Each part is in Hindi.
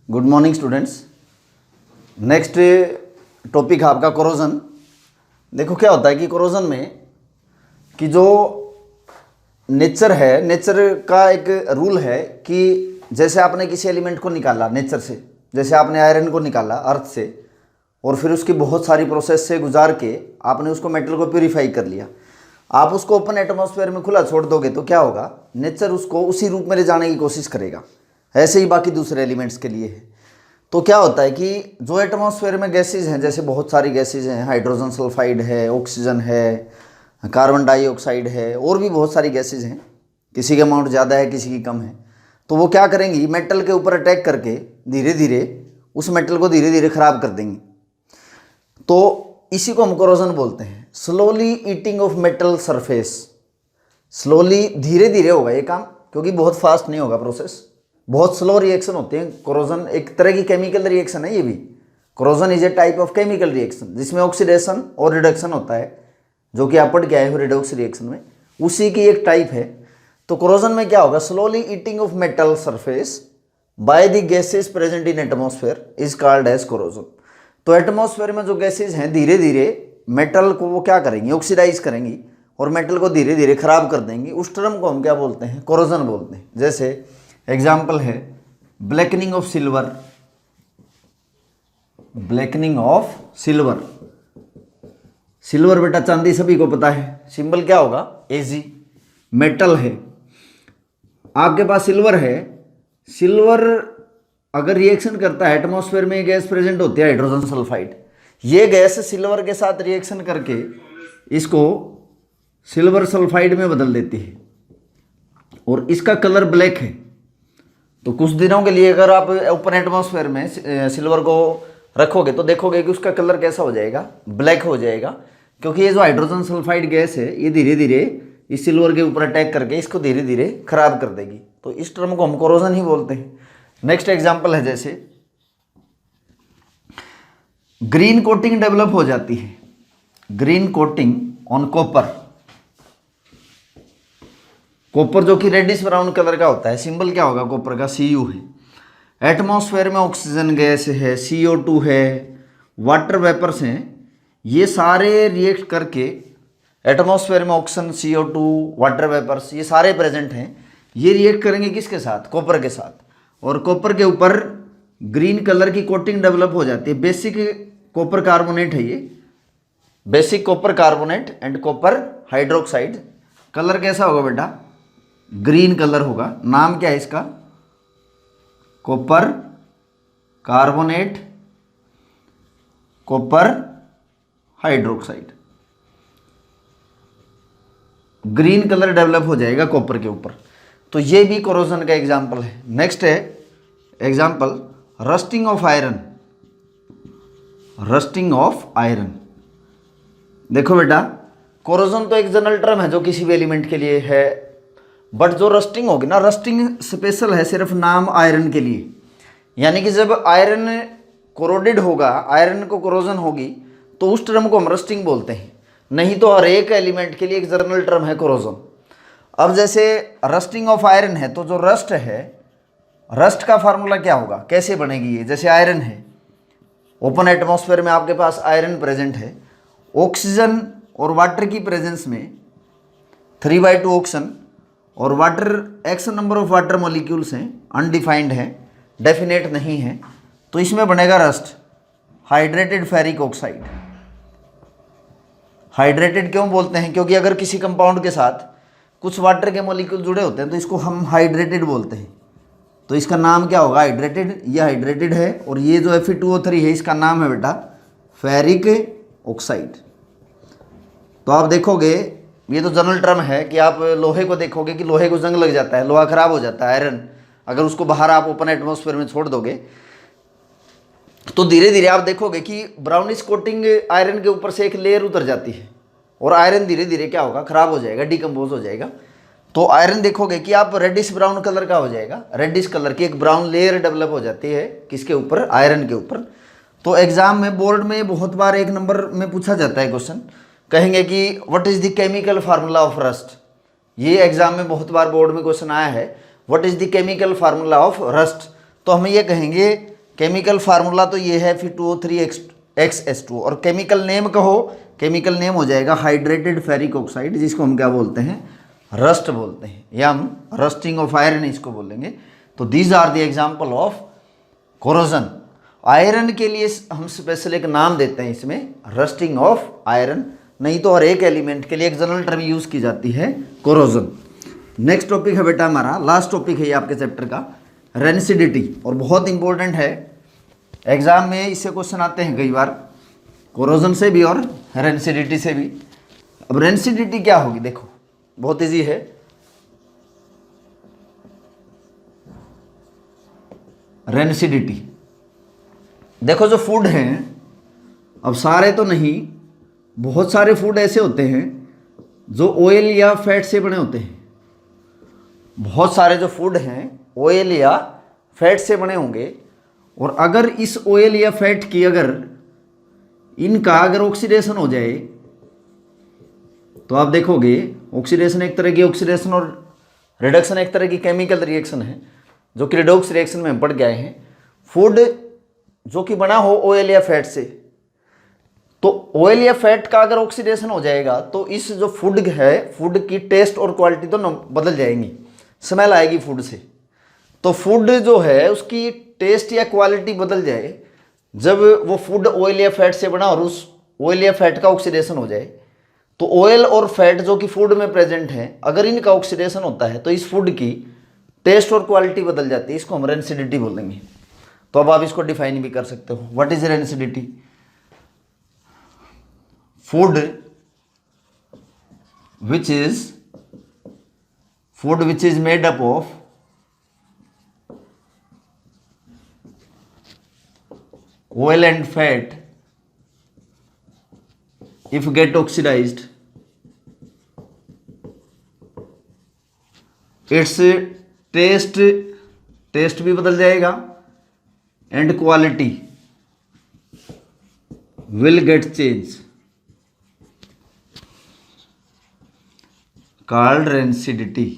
Good morning students. Next topic है आपका कोरोजन। देखो क्या होता है कि कोरोजन में कि जो नेचर है, नेचर का एक रूल है कि जैसे आपने किसी एलिमेंट को निकाला नेचर से, जैसे आपने आयरन को निकाला अर्थ से और फिर उसकी बहुत सारी प्रोसेस से गुजार के आपने उसको मेटल को प्यूरीफाई कर लिया, आप उसको ओपन एटमॉस्फेयर में खुला छोड़ दोगे तो क्या होगा, नेचर उसको उसी रूप में ले जाने की कोशिश करेगा। ऐसे ही बाकी दूसरे एलिमेंट्स के लिए है। तो क्या होता है कि जो एटमॉस्फेयर में गैसेज हैं, जैसे बहुत सारी गैसेज हैं, हाइड्रोजन सल्फाइड है, ऑक्सीजन है, कार्बन डाइऑक्साइड है, और भी बहुत सारी गैसेज हैं, किसी के अमाउंट ज़्यादा है किसी की कम है। तो वो क्या करेंगी, मेटल के ऊपर अटैक करके धीरे धीरे उस मेटल को धीरे धीरे ख़राब कर देंगी। तो इसी को हम कोरोजन बोलते हैं, slowly eating of metal surface. Slowly, धीरे धीरे होगा ये काम, क्योंकि बहुत फास्ट नहीं होगा प्रोसेस, बहुत स्लो रिएक्शन होते हैं। कोरोजन एक तरह की केमिकल रिएक्शन है। ये भी corrosion is a type of chemical reaction जिसमें ऑक्सीडेशन और रिडक्शन होता है, जो कि आप पढ़ के आए हो रिडॉक्स रिएक्शन में, उसी की एक टाइप है। तो कोरोजन में क्या होगा, slowly eating of metal surface by the gases present in atmosphere is called as corrosion. तो एटमॉस्फेयर में जो गैसेज हैं धीरे धीरे मेटल को वो क्या करेंगी, ऑक्सीडाइज करेंगी और मेटल को धीरे धीरे खराब कर देंगी। उस टर्म को हम क्या बोलते हैं, कोरोजन बोलते हैं। जैसे एग्जाम्पल है blackening of silver. Blackening of silver, silver बेटा चांदी सभी को पता है, सिंबल क्या होगा, Ag। मेटल है, आपके पास सिल्वर है। सिल्वर अगर रिएक्शन करता है, एटमॉस्फेयर में गैस प्रेजेंट होती है हाइड्रोजन सल्फाइड, ये गैस सिल्वर के साथ रिएक्शन करके इसको सिल्वर सल्फाइड में बदल देती है और इसका कलर ब्लैक है। तो कुछ दिनों के लिए अगर आप ओपन एटमॉस्फेयर में सिल्वर को रखोगे तो देखोगे कि उसका कलर कैसा हो जाएगा, ब्लैक हो जाएगा, क्योंकि ये जो हाइड्रोजन सल्फाइड गैस है ये धीरे धीरे इस सिल्वर के ऊपर अटैक करके इसको धीरे धीरे खराब कर देगी। तो इस टर्म को हम कोरोजन ही बोलते हैं। नेक्स्ट एग्जाम्पल है जैसे ग्रीन कोटिंग डेवलप हो जाती है, green coating on copper. Copper जो कि रेडिश ब्राउन कलर का होता है, सिंबल क्या होगा कॉपर का, Cu है। एटमॉस्फेयर में ऑक्सीजन गैस है, CO2 है, वाटर वेपर्स हैं, ये सारे रिएक्ट करके एटमॉस्फेयर में ऑक्सीजन, CO2, वाटर वेपर्स ये सारे प्रेजेंट हैं। ये रिएक्ट करेंगे किसके साथ, कॉपर के साथ, और कॉपर के ऊपर ग्रीन कलर की कोटिंग डेवलप हो जाती है। बेसिक कॉपर कार्बोनेट है ये, basic copper carbonate and copper hydroxide. Colour कैसा होगा बेटा, ग्रीन कलर होगा। नाम क्या है इसका, copper carbonate copper hydroxide. Green colour develop हो जाएगा कॉपर के ऊपर। तो ये भी कोरोजन का एग्जाम्पल है। नेक्स्ट है example rusting of iron. Rusting of iron, देखो बेटा कोरोजन तो एक जनरल टर्म है जो किसी भी एलिमेंट के लिए है, बट जो रस्टिंग होगी ना, रस्टिंग स्पेशल है सिर्फ नाम आयरन के लिए। यानी कि जब आयरन कोरोडेड होगा, आयरन को कोरोजन होगी, तो उस टर्म को हम रस्टिंग बोलते हैं। नहीं तो हर एक एलिमेंट के लिए एक जनरल टर्म है कोरोजन। अब जैसे रस्टिंग ऑफ आयरन है, तो जो रस्ट है, रस्ट का फार्मूला क्या होगा, कैसे बनेगी ये, जैसे आयरन है, ओपन एटमॉस्फेयर में आपके पास आयरन प्रेजेंट है, ऑक्सीजन और वाटर की प्रेजेंस में 3/2 ऑक्सीजन और water, x number of water molecules हैं, अनडिफाइंड हैं, डेफिनेट नहीं है, तो इसमें बनेगा rust, hydrated ferric oxide. Hydrated क्यों बोलते हैं, क्योंकि अगर किसी कंपाउंड के साथ कुछ वाटर के मॉलिक्यूल जुड़े होते हैं तो इसको हम हाइड्रेटेड बोलते हैं। तो इसका नाम क्या होगा, हाइड्रेटेड। ये हाइड्रेटेड है और ये जो Fe2O3 है इसका नाम है बेटा फेरिक ऑक्साइड। तो आप देखोगे ये तो जनरल टर्म है कि आप लोहे को देखोगे कि लोहे को जंग लग जाता है, लोहा खराब हो जाता है, आयरन, अगर उसको बाहर आप ओपन एटमॉस्फेयर में छोड़ दोगे तो धीरे धीरे आप देखोगे कि ब्राउनिश कोटिंग आयरन के ऊपर से एक लेयर उतर जाती है और आयरन धीरे धीरे क्या होगा, खराब हो जाएगा, डिकम्पोज हो जाएगा। तो आयरन देखोगे कि आप रेडिश ब्राउन कलर का हो जाएगा, रेडिश कलर की एक ब्राउन लेयर डेवलप हो जाती है किसके ऊपर, आयरन के ऊपर। तो एग्जाम में, बोर्ड में बहुत बार 1 नंबर में पूछा जाता है क्वेश्चन, कहेंगे कि what is the chemical formula of rust. ये एग्जाम में बहुत बार बोर्ड में क्वेश्चन आया है, what is the chemical formula of rust. तो हम ये कहेंगे केमिकल फार्मूला तो ये है, फिर 2O3 और केमिकल नेम कहो, केमिकल नेम हो जाएगा हाइड्रेटेड फेरिक ऑक्साइड, जिसको हम क्या बोलते हैं, रस्ट बोलते हैं, या हम रस्टिंग ऑफ आयरन इसको बोलेंगे। तो these are the example of corrosion. Iron के लिए हम स्पेशल एक नाम देते हैं इसमें, रस्टिंग ऑफ आयरन, नहीं तो हर एक एलिमेंट के लिए एक जनरल टर्म यूज की जाती है, कोरोजन। नेक्स्ट टॉपिक है बेटा हमारा, लास्ट टॉपिक है ये आपके चैप्टर का, रेंसिडिटी, और बहुत इंपॉर्टेंट है, एग्जाम में इससे क्वेश्चन आते हैं कई बार, कोरोजन से भी और रेंसिडिटी से भी। अब रेंसिडिटी क्या होगी, देखो बहुत इजी है, रेंसिडिटी देखो जो फूड हैं, अब सारे तो नहीं, बहुत सारे फूड ऐसे होते हैं जो ऑयल या फैट से बने होते हैं, बहुत सारे जो फूड हैं ऑयल या फैट से बने होंगे, और अगर इस ऑयल या फैट की इनका अगर ऑक्सीडेशन हो जाए तो आप देखोगे, ऑक्सीडेशन एक तरह की ऑक्सीडेशन और रिडक्शन एक तरह की केमिकल रिएक्शन है, जो कि रिडॉक्स रिएक्शन में हम पढ़ गए हैं। फूड जो कि बना हो ऑयल या फैट से, तो ऑयल या फैट का अगर ऑक्सीडेशन हो जाएगा तो इस जो फूड है, फूड की टेस्ट और क्वालिटी तो बदल जाएंगी, स्मेल आएगी फूड से। तो फूड जो है उसकी टेस्ट या क्वालिटी बदल जाए जब वो फूड ऑयल या फैट से बना और उस ऑयल या फैट का ऑक्सीडेशन हो जाए। तो ऑयल और फैट जो कि फूड में प्रेजेंट है, अगर इनका ऑक्सीडेशन होता है तो इस फूड की टेस्ट और क्वालिटी बदल जाती है, इसको हम रेंसिडिटी बोलेंगे। तो अब आप इसको डिफाइन भी कर सकते हो, what is rancidity. Food which is made up of oil and fat, if get oxidized, its taste भी बदल जाएगा and quality will get change, called rancidity.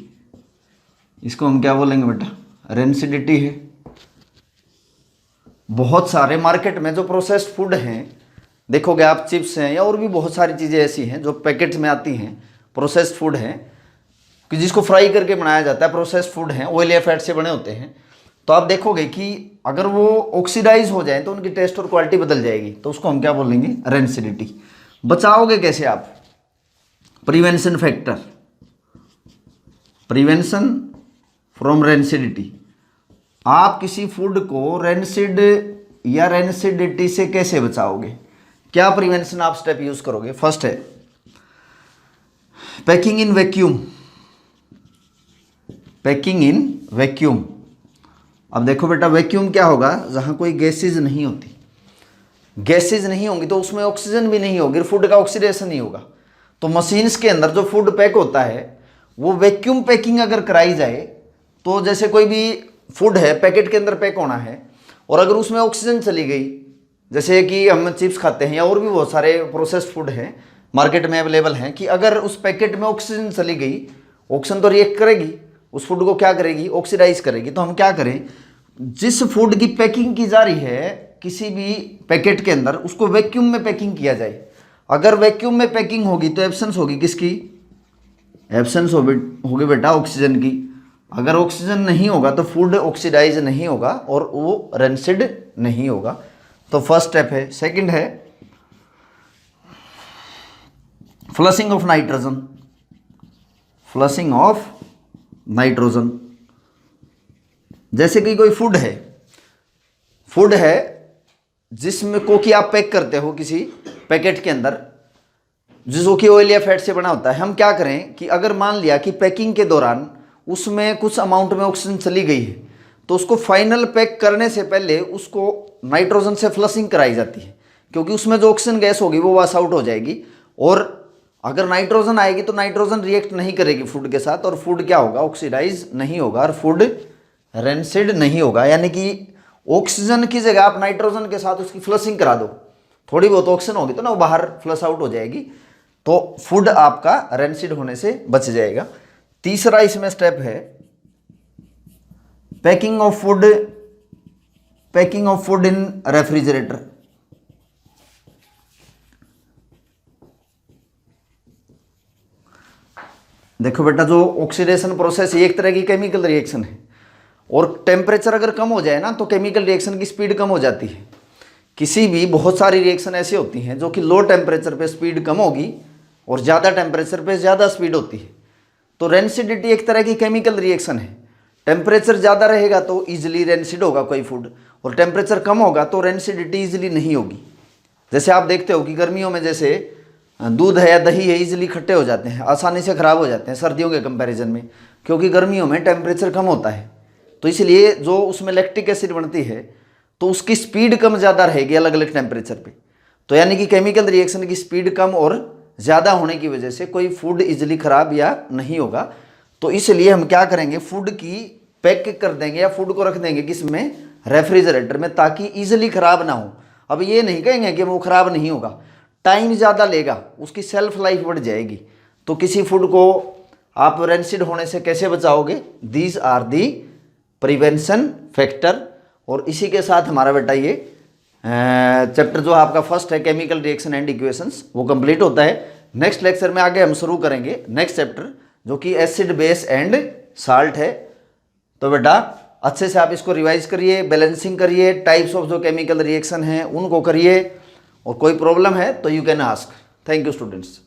इसको हम क्या बोलेंगे बेटा, रेंसिडिटी है। बहुत सारे मार्केट में जो प्रोसेस्ड फूड हैं, देखोगे आप, चिप्स हैं या और भी बहुत सारी चीज़ें ऐसी हैं जो पैकेट्स में आती हैं, प्रोसेस्ड फूड हैं कि जिसको फ्राई करके बनाया जाता है, प्रोसेस्ड फूड हैं, ऑयल या फैट से बने होते हैं। तो आप देखोगे कि अगर वो ऑक्सीडाइज हो जाए तो उनकी टेस्ट और क्वालिटी बदल जाएगी, तो उसको हम क्या बोलेंगे, रेंसिडिटी। बचाओगे कैसे आप, prevention factor, prevention from rancidity. आप किसी फूड को रेंसिड या रेंसिडिटी से कैसे बचाओगे, क्या प्रिवेंशन आप स्टेप यूज करोगे। फर्स्ट है packing in vacuum, packing in vacuum. अब देखो बेटा, वैक्यूम क्या होगा, जहां कोई गैसेज नहीं होती, गैसेज नहीं होंगी तो उसमें ऑक्सीजन भी नहीं होगी, फूड का ऑक्सीडेशन नहीं होगा। तो मशीन्स के अंदर जो फूड पैक होता है वो वैक्यूम पैकिंग अगर कराई जाए, तो जैसे कोई भी फूड है पैकेट के अंदर पैक होना है, और अगर उसमें ऑक्सीजन चली गई, जैसे कि हम चिप्स खाते हैं या और भी बहुत सारे प्रोसेस्ड फूड हैं मार्केट में अवेलेबल हैं, कि अगर उस पैकेट में ऑक्सीजन चली गई, ऑक्सीजन तो रिएक्ट करेगी, उस फूड को क्या करेगी, ऑक्सीडाइज करेगी। तो हम क्या करें, जिस फूड की पैकिंग की जा रही है किसी भी पैकेट के अंदर, उसको वैक्यूम में पैकिंग किया जाए। अगर वैक्यूम में पैकिंग होगी तो एब्सेंस होगी किसकी, एब्सेंस होगी बेटा ऑक्सीजन की। अगर ऑक्सीजन नहीं होगा तो फूड ऑक्सीडाइज नहीं होगा और वो रेंसिड नहीं होगा। तो फर्स्ट स्टेप है। सेकंड है flushing of nitrogen, flushing of nitrogen. जैसे कि कोई फूड है जिसमें को कि आप पैक करते हो किसी पैकेट के अंदर, जिसको कि ऑयल या फैट से बना होता है। हम क्या करें कि अगर मान लिया कि पैकिंग के दौरान उसमें कुछ अमाउंट में ऑक्सीजन चली गई है, तो उसको फाइनल पैक करने से पहले उसको नाइट्रोजन से फ्लशिंग कराई जाती है, क्योंकि उसमें जो ऑक्सीजन गैस होगी वो वॉश आउट हो जाएगी, और अगर नाइट्रोजन आएगी तो नाइट्रोजन रिएक्ट नहीं करेगी फूड के साथ, और फूड क्या होगा, ऑक्सीडाइज नहीं होगा और फूड रेंसिड नहीं होगा। यानी कि ऑक्सीजन की जगह आप नाइट्रोजन के साथ उसकी फ्लशिंग करा दो, थोड़ी बहुत ऑक्सीजन होगी तो ना वो बाहर फ्लश आउट हो जाएगी, तो फूड आपका रेंसिड होने से बच जाएगा। तीसरा इसमें स्टेप है packing of food packing of food in refrigerator. देखो बेटा, जो ऑक्सीडेशन प्रोसेस ये एक तरह की केमिकल रिएक्शन है, और टेम्परेचर अगर कम हो जाए ना तो केमिकल रिएक्शन की स्पीड कम हो जाती है। किसी भी बहुत सारी रिएक्शन ऐसी होती हैं जो कि लो टेम्परेचर पे स्पीड कम होगी और ज़्यादा टेम्परेचर पे ज़्यादा स्पीड होती है। तो रेंसिडिटी एक तरह की केमिकल रिएक्शन है। टेम्परेचर ज़्यादा रहेगा तो ईजिली रेंसिड होगा कोई फूड, और टेम्परेचर कम होगा तो रेंसिडिटी ईजिली नहीं होगी। जैसे आप देखते हो कि गर्मियों में जैसे दूध है या दही है ईजिली खट्टे हो जाते हैं, आसानी से ख़राब हो जाते हैं सर्दियों के कंपैरिजन में, क्योंकि गर्मियों में टेम्परेचर कम होता है। तो इसलिए जो उसमें लैक्टिक एसिड बनती है तो उसकी स्पीड कम ज़्यादा रहेगी अलग अलग टेम्परेचर पे। तो यानी कि केमिकल रिएक्शन की स्पीड कम और ज़्यादा होने की वजह से कोई फूड इजीली ख़राब या नहीं होगा। तो इसलिए हम क्या करेंगे, फूड की पैक कर देंगे या फूड को रख देंगे किसमें, रेफ्रिजरेटर में, ताकि ईजिली ख़राब ना हो। अब ये नहीं कहेंगे कि वो ख़राब नहीं होगा, टाइम ज़्यादा लेगा, उसकी सेल्फ लाइफ बढ़ जाएगी। तो किसी फूड को आप रेंसिड होने से कैसे बचाओगे, these are the prevention factor. और इसी के साथ हमारा बेटा ये चैप्टर जो आपका फर्स्ट है केमिकल रिएक्शन एंड इक्वेशंस वो कंप्लीट होता है। नेक्स्ट लेक्चर में आगे हम शुरू करेंगे नेक्स्ट चैप्टर जो कि एसिड बेस एंड साल्ट है। तो बेटा अच्छे से आप इसको रिवाइज करिए, बैलेंसिंग करिए, टाइप्स ऑफ जो केमिकल रिएक्शन हैं उनको करिए, और कोई प्रॉब्लम है तो you can ask. Thank you students.